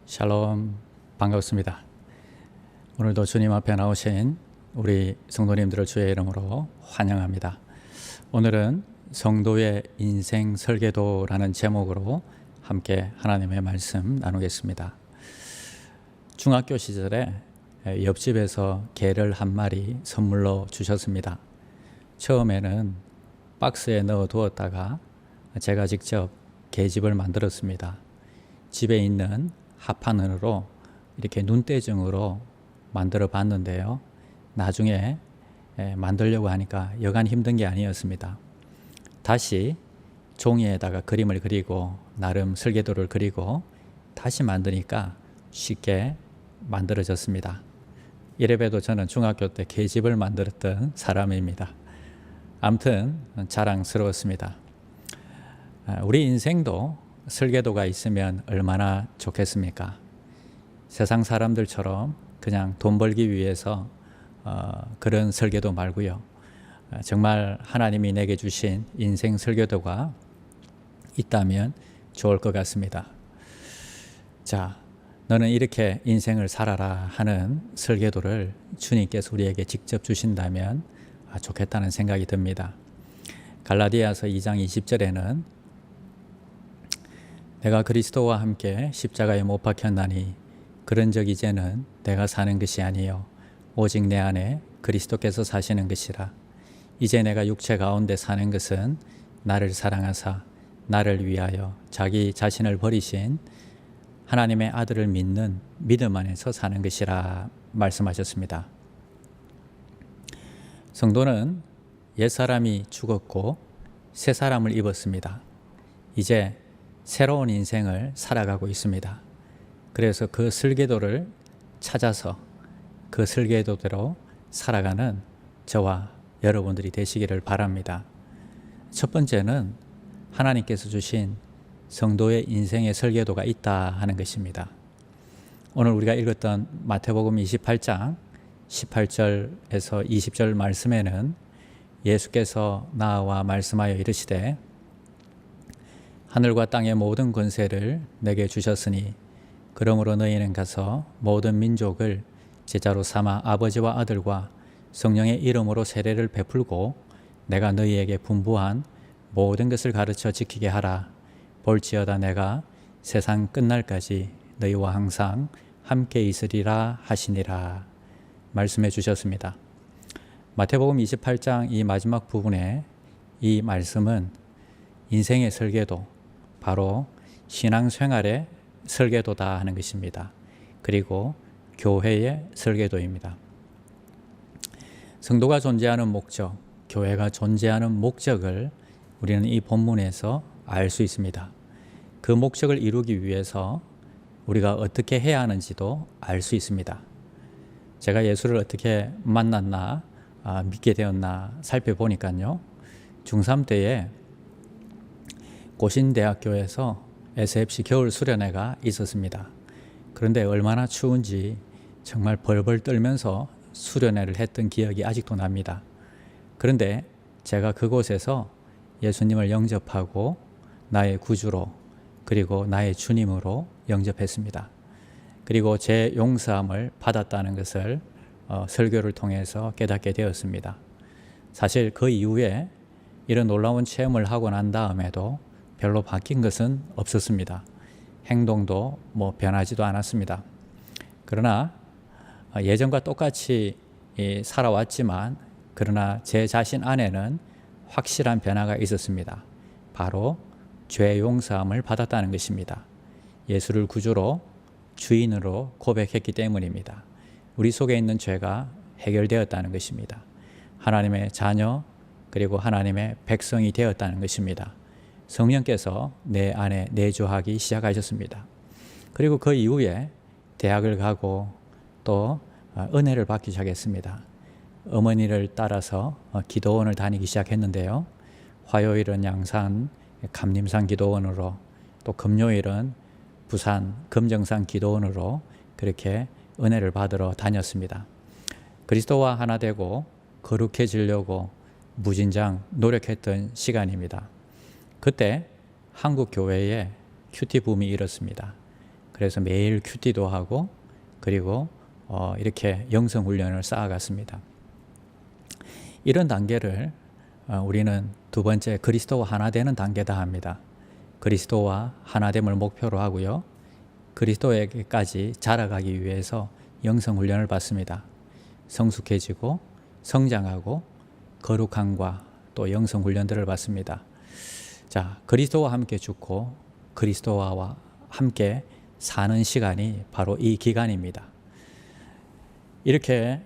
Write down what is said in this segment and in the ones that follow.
샬롬, 반갑습니다. 오늘도 주님 앞에 나오신 우리 성도님들을 주의 이름으로 환영합니다. 오늘은 성도의 인생 설계도라는 제목으로 함께 하나님의 말씀 나누겠습니다. 중학교 시절에 옆집에서 개를 한 마리 선물로 주셨습니다. 처음에는 박스에 넣어 두었다가 제가 직접 개집을 만들었습니다. 집에 있는 합판으로 이렇게 눈대중으로 만들어 봤는데요. 나중에 만들려고 하니까 여간 힘든 게 아니었습니다. 다시 종이에다가 그림을 그리고 나름 설계도를 그리고 다시 만드니까 쉽게 만들어졌습니다. 이래봬도 저는 중학교 때 개집을 만들었던 사람입니다. 아무튼 자랑스러웠습니다. 우리 인생도 설계도가 있으면 얼마나 좋겠습니까? 세상 사람들처럼 그냥 돈 벌기 위해서 그런 설계도 말고요. 정말 하나님이 내게 주신 인생 설계도가 있다면 좋을 것 같습니다. 자, 너는 이렇게 인생을 살아라 하는 설계도를 주님께서 우리에게 직접 주신다면 좋겠다는 생각이 듭니다. 갈라디아서 2장 20절에는 내가 그리스도와 함께 십자가에 못 박혔나니 그런즉 이제는 내가 사는 것이 아니요 오직 내 안에 그리스도께서 사시는 것이라. 이제 내가 육체 가운데 사는 것은 나를 사랑하사 나를 위하여 자기 자신을 버리신 하나님의 아들을 믿는 믿음 안에서 사는 것이라 말씀하셨습니다. 성도는 옛사람이 죽었고 새 사람을 입었습니다. 이제 새로운 인생을 살아가고 있습니다. 그래서 그 설계도를 찾아서 그 설계도대로 살아가는 저와 여러분들이 되시기를 바랍니다. 첫 번째는 하나님께서 주신 성도의 인생의 설계도가 있다 하는 것입니다. 오늘 우리가 읽었던 마태복음 28장 18절에서 20절 말씀에는 예수께서 나와 말씀하여 이르시되 하늘과 땅의 모든 권세를 내게 주셨으니 그러므로 너희는 가서 모든 민족을 제자로 삼아 아버지와 아들과 성령의 이름으로 세례를 베풀고 내가 너희에게 분부한 모든 것을 가르쳐 지키게 하라. 볼지어다 내가 세상 끝날까지 너희와 항상 함께 있으리라 하시니라 말씀해 주셨습니다. 마태복음 28장 이 마지막 부분에 이 말씀은 인생의 설계도, 바로 신앙생활의 설계도다 하는 것입니다. 그리고 교회의 설계도입니다. 성도가 존재하는 목적, 교회가 존재하는 목적을 우리는 이 본문에서 알 수 있습니다. 그 목적을 이루기 위해서 우리가 어떻게 해야 하는지도 알 수 있습니다. 제가 예수를 어떻게 만났나, 믿게 되었나 살펴보니까요. 중3 때에 고신대학교에서 SFC 겨울 수련회가 있었습니다. 그런데 얼마나 추운지 정말 벌벌 떨면서 수련회를 했던 기억이 아직도 납니다. 그런데 제가 그곳에서 예수님을 영접하고 나의 구주로 그리고 나의 주님으로 영접했습니다. 그리고 제 용서함을 받았다는 것을 설교를 통해서 깨닫게 되었습니다. 사실 그 이후에 이런 놀라운 체험을 하고 난 다음에도 별로 바뀐 것은 없었습니다. 행동도 변하지도 않았습니다. 그러나 예전과 똑같이 살아왔지만 그러나 제 자신 안에는 확실한 변화가 있었습니다. 바로 죄 용서함을 받았다는 것입니다. 예수를 구주로 주인으로 고백했기 때문입니다. 우리 속에 있는 죄가 해결되었다는 것입니다. 하나님의 자녀 그리고 하나님의 백성이 되었다는 것입니다. 성령께서 내 안에 내주하기 시작하셨습니다. 그리고 그 이후에 대학을 가고 또 은혜를 받기 시작했습니다. 어머니를 따라서 기도원을 다니기 시작했는데요. 화요일은 양산 감림산 기도원으로, 또 금요일은 부산 금정산 기도원으로 그렇게 은혜를 받으러 다녔습니다. 그리스도와 하나 되고 거룩해지려고 무진장 노력했던 시간입니다. 그때 한국 교회에 큐티 붐이 일었습니다. 그래서 매일 큐티도 하고 그리고 이렇게 영성 훈련을 쌓아갔습니다. 이런 단계를 우리는 두 번째 그리스도와 하나 되는 단계다 합니다. 그리스도와 하나됨을 목표로 하고요. 그리스도에게까지 자라가기 위해서 영성 훈련을 받습니다. 성숙해지고 성장하고 거룩함과 또 영성 훈련들을 받습니다. 자, 그리스도와 함께 죽고 그리스도와 함께 사는 시간이 바로 이 기간입니다. 이렇게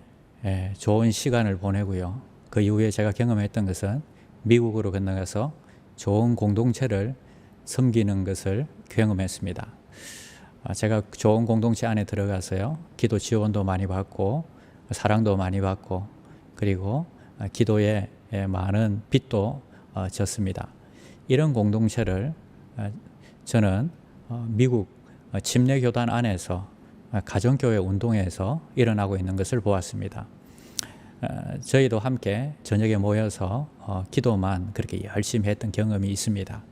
좋은 시간을 보내고요. 그 이후에 제가 경험했던 것은 미국으로 건너가서 좋은 공동체를 섬기는 것을 경험했습니다. 제가 좋은 공동체 안에 들어가서요. 기도 지원도 많이 받고 사랑도 많이 받고 그리고 기도에 많은 빚도 졌습니다. 이런 공동체를 저는 미국 침례교단 안에서 가정교회 운동에서 일어나고 있는 것을 보았습니다. 저희도 함께 저녁에 모여서 기도만 그렇게 열심히 했던 경험이 있습니다.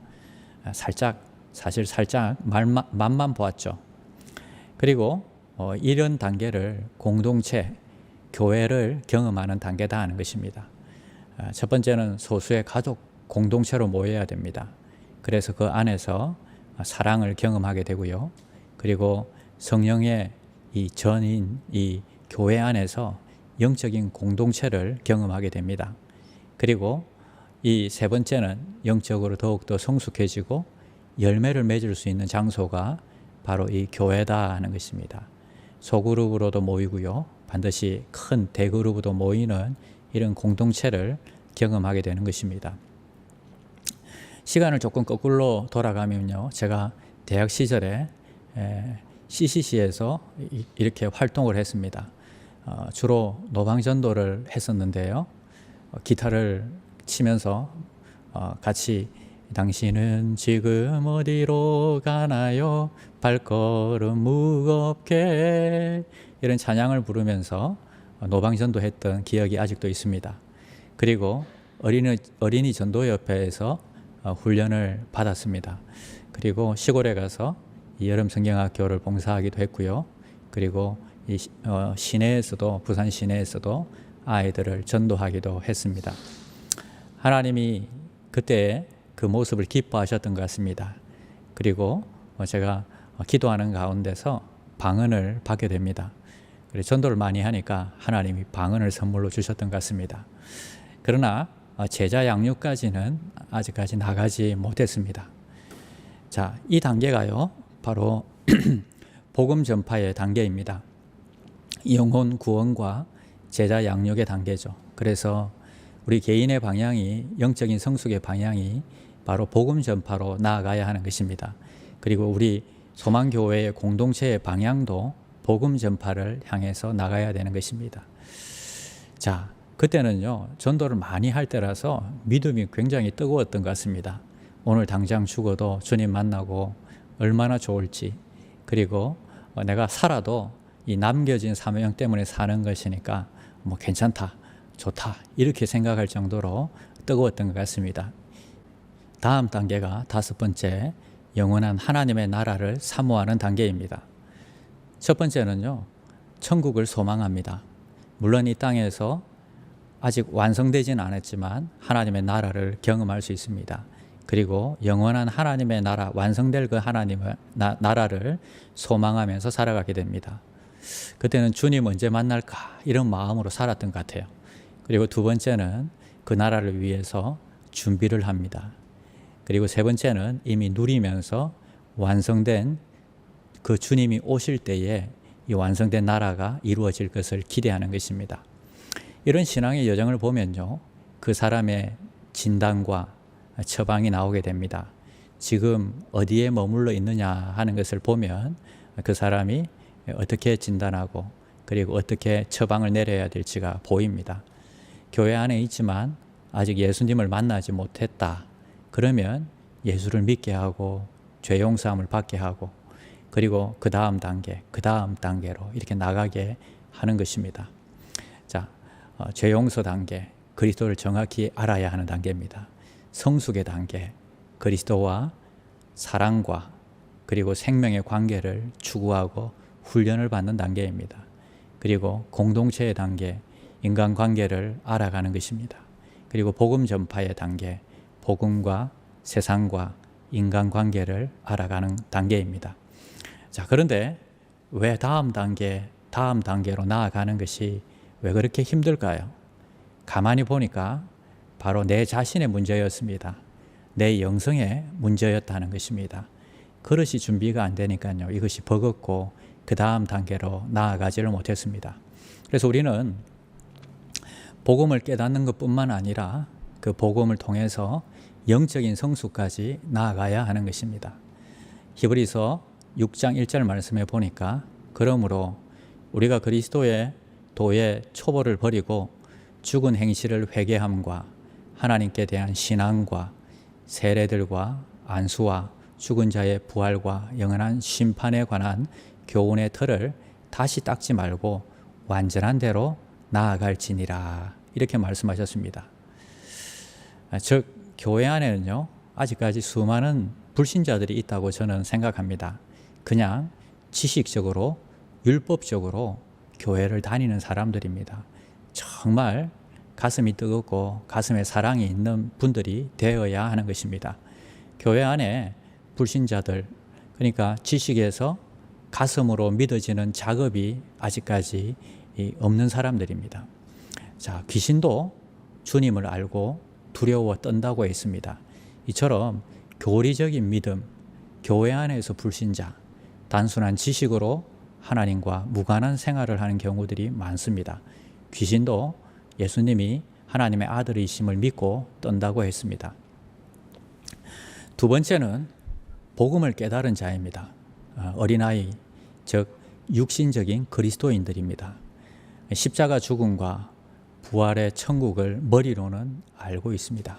사실 살짝 맛만 보았죠. 그리고 이런 단계를 공동체, 교회를 경험하는 단계다 하는 것입니다. 첫 번째는 소수의 가족 공동체로 모여야 됩니다. 그래서 그 안에서 사랑을 경험하게 되고요. 그리고 성령의 이 전인 이 교회 안에서 영적인 공동체를 경험하게 됩니다. 그리고 이 세 번째는 영적으로 더욱더 성숙해지고 열매를 맺을 수 있는 장소가 바로 이 교회다 하는 것입니다. 소그룹으로도 모이고요. 반드시 큰 대그룹으로 모이는 이런 공동체를 경험하게 되는 것입니다. 시간을 조금 거꾸로 돌아가면요. 제가 대학 시절에 CCC에서 이렇게 활동을 했습니다. 주로 노방전도를 했었는데요. 기타를 치면서 같이 당신은 지금 어디로 가나요? 발걸음 무겁게 이런 찬양을 부르면서 노방전도 했던 기억이 아직도 있습니다. 그리고 어린이 전도협회에서 훈련을 받았습니다. 그리고 시골에 가서 여름 성경학교를 봉사하기도 했고요. 그리고 이 시내에서도 부산 시내에서도 아이들을 전도하기도 했습니다. 하나님이 그때 그 모습을 기뻐하셨던 것 같습니다. 그리고 제가 기도하는 가운데서 방언을 받게 됩니다. 그래서 전도를 많이 하니까 하나님이 방언을 선물로 주셨던 것 같습니다. 그러나 제자 양육까지는 아직까지 나가지 못했습니다. 자, 이 단계가요, 바로 복음 전파의 단계입니다. 영혼 구원과 제자 양육의 단계죠. 그래서 우리 개인의 방향이, 영적인 성숙의 방향이 바로 복음 전파로 나아가야 하는 것입니다. 그리고 우리 소망교회의 공동체의 방향도 복음 전파를 향해서 나가야 되는 것입니다. 자, 그때는요, 전도를 많이 할 때라서 믿음이 굉장히 뜨거웠던 것 같습니다. 오늘 당장 죽어도 주님 만나고 얼마나 좋을지, 그리고 내가 살아도 이 남겨진 사명 때문에 사는 것이니까 뭐 괜찮다, 좋다, 이렇게 생각할 정도로 뜨거웠던 것 같습니다. 다음 단계가 다섯 번째, 영원한 하나님의 나라를 사모하는 단계입니다. 첫 번째는요, 천국을 소망합니다. 물론 이 땅에서 아직 완성되지는 않았지만 하나님의 나라를 경험할 수 있습니다. 그리고 영원한 하나님의 나라, 완성될 그 하나님의 나라를 소망하면서 살아가게 됩니다. 그때는 주님 언제 만날까 이런 마음으로 살았던 것 같아요. 그리고 두 번째는 그 나라를 위해서 준비를 합니다. 그리고 세 번째는 이미 누리면서 완성된 그 주님이 오실 때에 이 완성된 나라가 이루어질 것을 기대하는 것입니다. 이런 신앙의 여정을 보면요, 그 사람의 진단과 처방이 나오게 됩니다. 지금 어디에 머물러 있느냐 하는 것을 보면 그 사람이 어떻게 진단하고 그리고 어떻게 처방을 내려야 될지가 보입니다. 교회 안에 있지만 아직 예수님을 만나지 못했다. 그러면 예수를 믿게 하고 죄 용서함을 받게 하고 그리고 그 다음 단계로 이렇게 나가게 하는 것입니다. 자, 죄 용서 단계, 그리스도를 정확히 알아야 하는 단계입니다. 성숙의 단계, 그리스도와 사랑과 그리고 생명의 관계를 추구하고 훈련을 받는 단계입니다. 그리고 공동체의 단계, 인간관계를 알아가는 것입니다. 그리고 복음 전파의 단계, 복음과 세상과 인간관계를 알아가는 단계입니다. 자, 그런데 왜 다음 단계로 나아가는 것이 왜 그렇게 힘들까요? 가만히 보니까 바로 내 자신의 문제였습니다. 내 영성의 문제였다는 것입니다. 그릇이 준비가 안 되니까요, 이것이 버겁고 그 다음 단계로 나아가지를 못했습니다. 그래서 우리는 복음을 깨닫는 것뿐만 아니라 그 복음을 통해서 영적인 성숙까지 나아가야 하는 것입니다. 히브리서 6장 1절 말씀에 보니까 그러므로 우리가 그리스도의 도의 초보를 버리고 죽은 행실을 회개함과 하나님께 대한 신앙과 세례들과 안수와 죽은 자의 부활과 영원한 심판에 관한 교훈의 틀을 다시 닦지 말고 완전한 대로 나아갈지니라, 이렇게 말씀하셨습니다. 즉 교회 안에는요, 아직까지 수많은 불신자들이 있다고 저는 생각합니다. 그냥 지식적으로 율법적으로 교회를 다니는 사람들입니다. 정말 가슴이 뜨겁고 가슴에 사랑이 있는 분들이 되어야 하는 것입니다. 교회 안에 불신자들, 그러니까 지식에서 가슴으로 믿어지는 작업이 아직까지 없는 사람들입니다. 자, 귀신도 주님을 알고 두려워 떤다고 했습니다. 이처럼 교리적인 믿음, 교회 안에서 불신자, 단순한 지식으로 하나님과 무관한 생활을 하는 경우들이 많습니다. 귀신도 예수님이 하나님의 아들이심을 믿고 떤다고 했습니다. 두 번째는 복음을 깨달은 자입니다. 어린아이, 즉 육신적인 그리스도인들입니다. 십자가 죽음과 부활의 천국을 머리로는 알고 있습니다.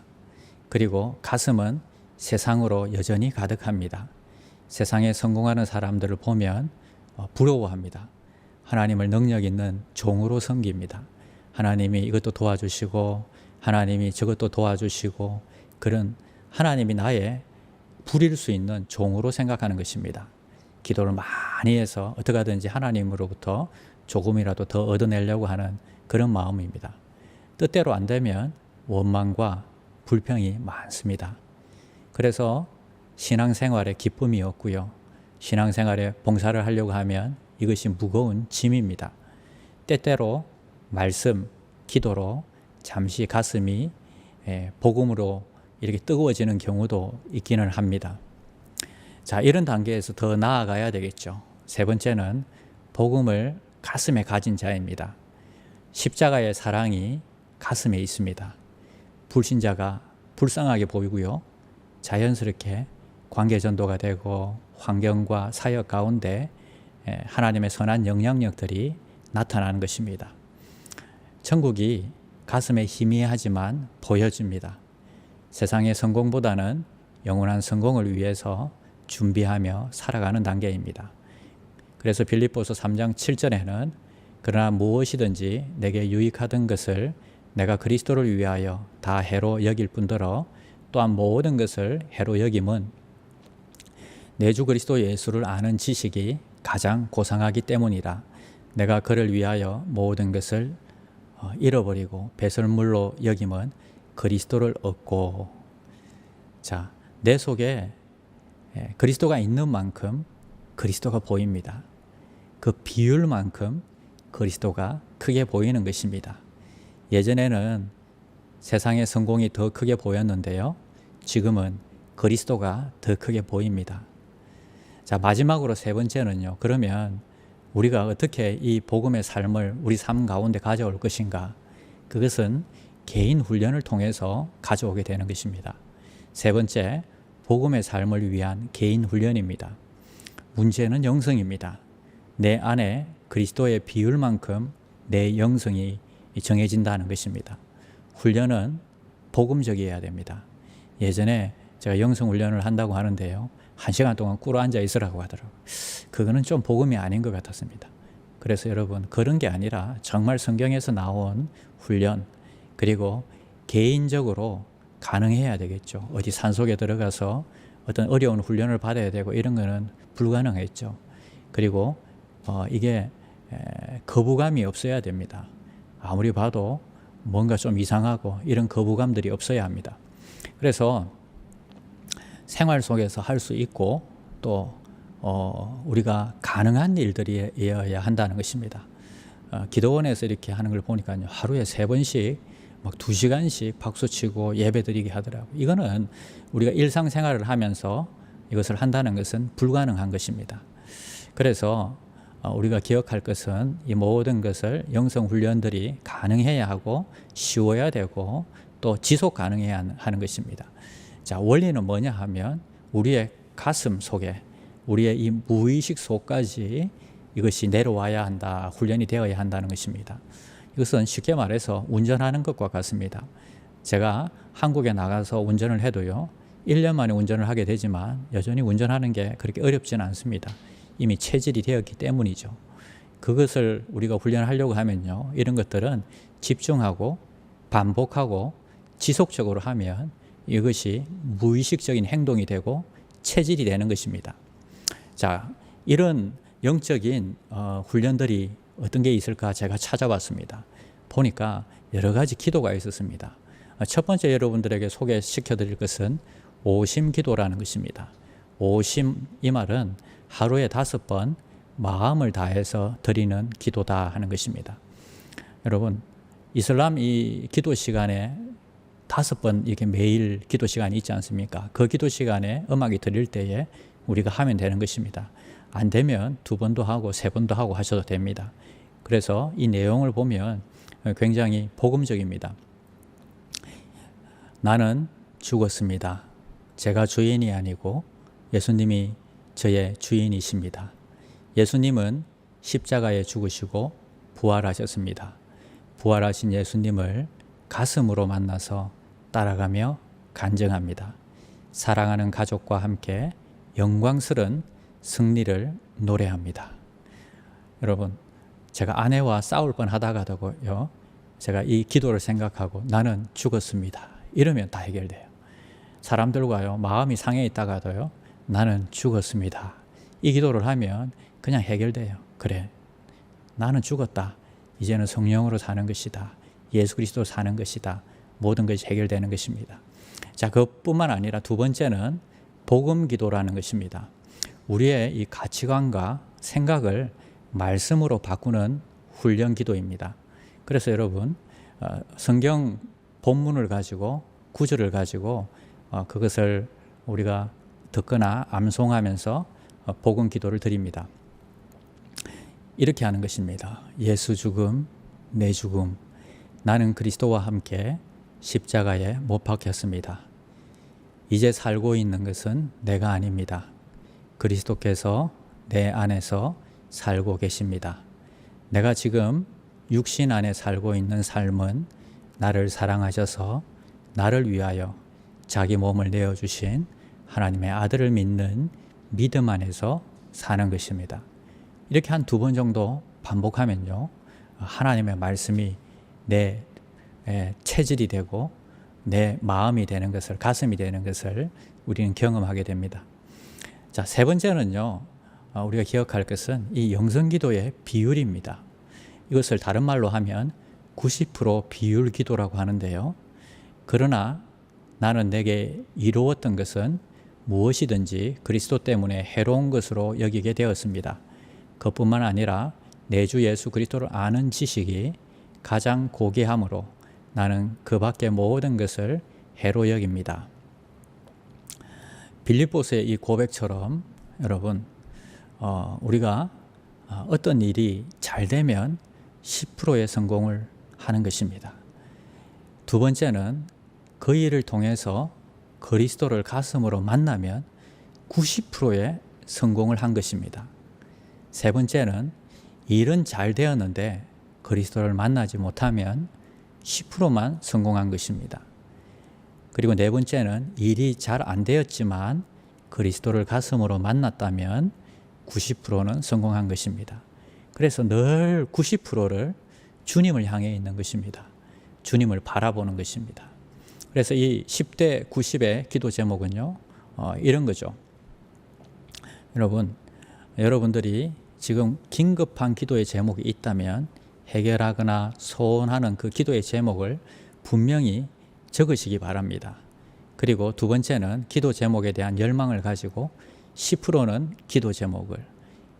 그리고 가슴은 세상으로 여전히 가득합니다. 세상에 성공하는 사람들을 보면 부러워합니다. 하나님을 능력 있는 종으로 섬깁니다. 하나님이 이것도 도와주시고 하나님이 저것도 도와주시고, 그런 하나님이 나의 부릴 수 있는 종으로 생각하는 것입니다. 기도를 많이 해서 어떻게 하든지 하나님으로부터 조금이라도 더 얻어내려고 하는 그런 마음입니다. 뜻대로 안 되면 원망과 불평이 많습니다. 그래서 신앙생활에 기쁨이 없고요, 신앙생활에 봉사를 하려고 하면 이것이 무거운 짐입니다. 때때로 말씀, 기도로 잠시 가슴이 복음으로 이렇게 뜨거워지는 경우도 있기는 합니다. 자, 이런 단계에서 더 나아가야 되겠죠. 세 번째는 복음을 가슴에 가진 자입니다. 십자가의 사랑이 가슴에 있습니다. 불신자가 불쌍하게 보이고요, 자연스럽게 관계전도가 되고 환경과 사역 가운데 하나님의 선한 영향력들이 나타나는 것입니다. 천국이 가슴에 희미하지만 보여집니다. 세상의 성공보다는 영원한 성공을 위해서 준비하며 살아가는 단계입니다. 그래서 빌립보서 3장 7절에는 그러나 무엇이든지 내게 유익하던 것을 내가 그리스도를 위하여 다 해로 여길 뿐더러 또한 모든 것을 해로 여김은 내 주 그리스도 예수를 아는 지식이 가장 고상하기 때문이라. 내가 그를 위하여 모든 것을 잃어버리고 배설물로 여김은 그리스도를 얻고. 자, 내 속에 그리스도가 있는 만큼 그리스도가 보입니다. 그 비율만큼 그리스도가 크게 보이는 것입니다. 예전에는 세상의 성공이 더 크게 보였는데요, 지금은 그리스도가 더 크게 보입니다. 자, 마지막으로 세 번째는요, 그러면 우리가 어떻게 이 복음의 삶을 우리 삶 가운데 가져올 것인가? 그것은 개인 훈련을 통해서 가져오게 되는 것입니다. 세 번째, 복음의 삶을 위한 개인 훈련입니다. 문제는 영성입니다. 내 안에 그리스도의 비율만큼 내 영성이 정해진다는 것입니다. 훈련은 복음적이어야 됩니다. 예전에 제가 영성 훈련을 한다고 하는데요, 1시간 동안 꿇어 앉아 있으라고 하더라고요. 그거는 좀 복음이 아닌 것 같았습니다. 그래서 여러분, 그런 게 아니라 정말 성경에서 나온 훈련, 그리고 개인적으로 가능해야 되겠죠. 어디 산속에 들어가서 어떤 어려운 훈련을 받아야 되고 이런 거는 불가능했죠. 그리고 이게 거부감이 없어야 됩니다. 아무리 봐도 뭔가 좀 이상하고 이런 거부감들이 없어야 합니다. 그래서 생활 속에서 할 수 있고 또 우리가 가능한 일들이어야 한다는 것입니다. 기도원에서 이렇게 하는 걸 보니까요, 하루에 3번씩 막 2시간씩 박수치고 예배드리게 하더라고요. 이거는 우리가 일상생활을 하면서 이것을 한다는 것은 불가능한 것입니다. 그래서 우리가 기억할 것은 이 모든 것을 영성훈련들이 가능해야 하고 쉬워야 되고 또 지속 가능해야 하는 것입니다. 자, 원리는 뭐냐 하면 우리의 가슴 속에, 우리의 이 무의식 속까지 이것이 내려와야 한다, 훈련이 되어야 한다는 것입니다. 이것은 쉽게 말해서 운전하는 것과 같습니다. 제가 한국에 나가서 운전을 해도요, 1년 만에 운전을 하게 되지만 여전히 운전하는 게 그렇게 어렵지는 않습니다. 이미 체질이 되었기 때문이죠. 그것을 우리가 훈련하려고 하면요, 이런 것들은 집중하고 반복하고 지속적으로 하면 이것이 무의식적인 행동이 되고 체질이 되는 것입니다. 자, 이런 영적인 훈련들이 어떤 게 있을까 제가 찾아봤습니다. 보니까 여러 가지 기도가 있었습니다. 첫 번째 여러분들에게 소개시켜 드릴 것은 오심 기도라는 것입니다. 오심, 이 말은 하루에 5번 마음을 다해서 드리는 기도다 하는 것입니다. 여러분, 이슬람 이 기도 시간에 5번 이렇게 매일 기도 시간이 있지 않습니까? 그 기도 시간에 음악이 들릴 때에 우리가 하면 되는 것입니다. 안 되면 2번도 하고 3번도 하고 하셔도 됩니다. 그래서 이 내용을 보면 굉장히 복음적입니다. 나는 죽었습니다. 제가 주인이 아니고 예수님이 저의 주인이십니다. 예수님은 십자가에 죽으시고 부활하셨습니다. 부활하신 예수님을 가슴으로 만나서 따라가며 간증합니다. 사랑하는 가족과 함께 영광스러운 승리를 노래합니다. 여러분, 제가 아내와 싸울 뻔하다가도요, 제가 이 기도를 생각하고 나는 죽었습니다, 이러면 다 해결돼요. 사람들과요, 마음이 상해 있다가도요, 나는 죽었습니다, 이 기도를 하면 그냥 해결돼요. 그래, 나는 죽었다, 이제는 성령으로 사는 것이다, 예수 그리스도로 사는 것이다, 모든 것이 해결되는 것입니다. 자, 그뿐만 아니라 2번째는 복음 기도라는 것입니다. 우리의 이 가치관과 생각을 말씀으로 바꾸는 훈련 기도입니다. 그래서 여러분, 성경 본문을 가지고, 구절을 가지고 그것을 우리가 듣거나 암송하면서 복음 기도를 드립니다. 이렇게 하는 것입니다. 예수 죽음, 내 죽음, 나는 그리스도와 함께 십자가에 못 박혔습니다. 이제 살고 있는 것은 내가 아닙니다. 그리스도께서 내 안에서 살고 계십니다. 내가 지금 육신 안에 살고 있는 삶은 나를 사랑하셔서 나를 위하여 자기 몸을 내어주신 하나님의 아들을 믿는 믿음 안에서 사는 것입니다. 이렇게 한 2번 정도 반복하면요, 하나님의 말씀이 내 체질이 되고 내 마음이 되는 것을, 가슴이 되는 것을 우리는 경험하게 됩니다. 자, 3번째는요, 우리가 기억할 것은 이 영성기도의 비율입니다. 이것을 다른 말로 하면 90% 비율 기도라고 하는데요. 그러나 나는 내게 이루었던 것은 무엇이든지 그리스도 때문에 해로운 것으로 여기게 되었습니다. 그뿐만 아니라 내 주 예수 그리스도를 아는 지식이 가장 고귀함으로 나는 그 밖의 모든 것을 해로 여깁니다. 빌립보서의 이 고백처럼 여러분, 우리가 어떤 일이 잘 되면 10%의 성공을 하는 것입니다. 2번째는 그 일을 통해서 그리스도를 가슴으로 만나면 90%의 성공을 한 것입니다. 3번째는 일은 잘 되었는데 그리스도를 만나지 못하면 10%만 성공한 것입니다. 그리고 4번째는 일이 잘 안 되었지만 그리스도를 가슴으로 만났다면 90%는 성공한 것입니다. 그래서 늘 90%를 주님을 향해 있는 것입니다. 주님을 바라보는 것입니다. 그래서 이 10대 90의 기도 제목은요, 이런 거죠. 여러분들이 지금 긴급한 기도의 제목이 있다면 해결하거나 소원하는 그 기도의 제목을 분명히 적으시기 바랍니다. 그리고 두 번째는 기도 제목에 대한 열망을 가지고 10%는 기도 제목을,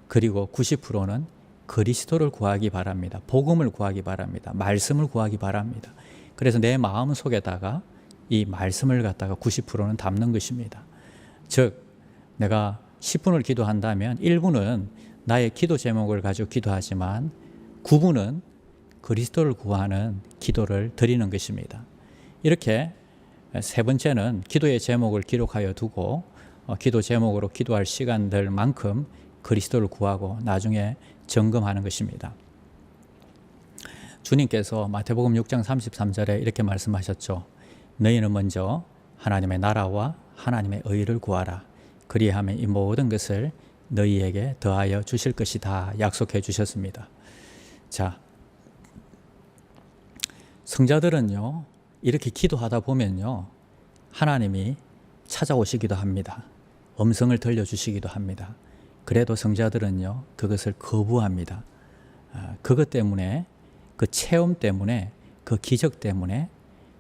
그리고 90%는 그리스도를 구하기 바랍니다. 복음을 구하기 바랍니다. 말씀을 구하기 바랍니다. 그래서 내 마음 속에다가 이 말씀을 갖다가 90%는 담는 것입니다. 즉 내가 10분을 기도한다면 1분은 나의 기도 제목을 가지고 기도하지만 9분은 그리스도를 구하는 기도를 드리는 것입니다. 이렇게 세 번째는 기도의 제목을 기록하여 두고 기도 제목으로 기도할 시간들만큼 그리스도를 구하고 나중에 점검하는 것입니다. 주님께서 마태복음 6장 33절에 이렇게 말씀하셨죠. 너희는 먼저 하나님의 나라와 하나님의 의를 구하라. 그리하면 이 모든 것을 너희에게 더하여 주실 것이다 약속해 주셨습니다. 자, 성자들은요 이렇게 기도하다 보면요 하나님이 찾아오시기도 합니다. 음성을 들려주시기도 합니다. 그래도 성자들은요 그것을 거부합니다. 그것 때문에, 그 체험 때문에, 그 기적 때문에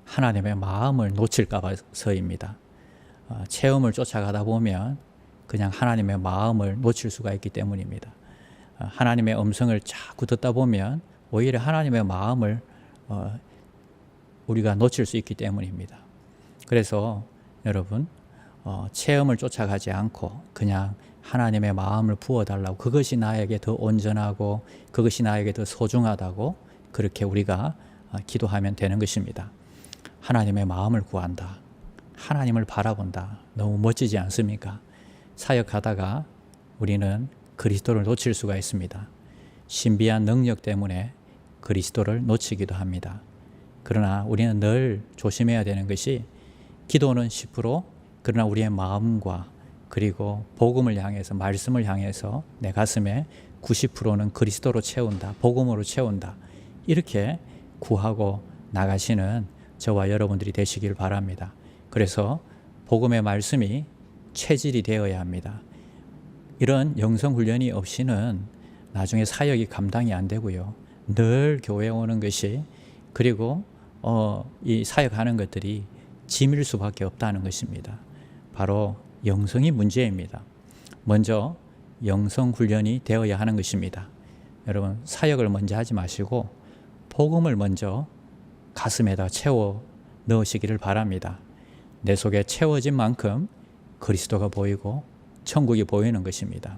하나님의 마음을 놓칠까 봐서입니다. 체험을 쫓아가다 보면 그냥 하나님의 마음을 놓칠 수가 있기 때문입니다. 하나님의 음성을 자꾸 듣다 보면 오히려 하나님의 마음을 우리가 놓칠 수 있기 때문입니다. 그래서 여러분 체험을 쫓아가지 않고 그냥 하나님의 마음을 부어달라고, 그것이 나에게 더 온전하고 그것이 나에게 더 소중하다고 그렇게 우리가 기도하면 되는 것입니다. 하나님의 마음을 구한다. 하나님을 바라본다. 너무 멋지지 않습니까? 사역하다가 우리는 그리스도를 놓칠 수가 있습니다. 신비한 능력 때문에 그리스도를 놓치기도 합니다. 그러나 우리는 늘 조심해야 되는 것이 기도는 10%, 그러나 우리의 마음과 그리고 복음을 향해서, 말씀을 향해서 내 가슴에 90%는 그리스도로 채운다. 복음으로 채운다. 이렇게 구하고 나가시는 저와 여러분들이 되시길 바랍니다. 그래서 복음의 말씀이 체질이 되어야 합니다. 이런 영성훈련이 없이는 나중에 사역이 감당이 안 되고요. 늘 교회에 오는 것이, 그리고 이 사역하는 것들이 짐일 수밖에 없다는 것입니다. 바로 영성이 문제입니다. 먼저 영성훈련이 되어야 하는 것입니다. 여러분 사역을 먼저 하지 마시고 복음을 먼저 가슴에다 채워 넣으시기를 바랍니다. 내 속에 채워진 만큼 그리스도가 보이고 천국이 보이는 것입니다.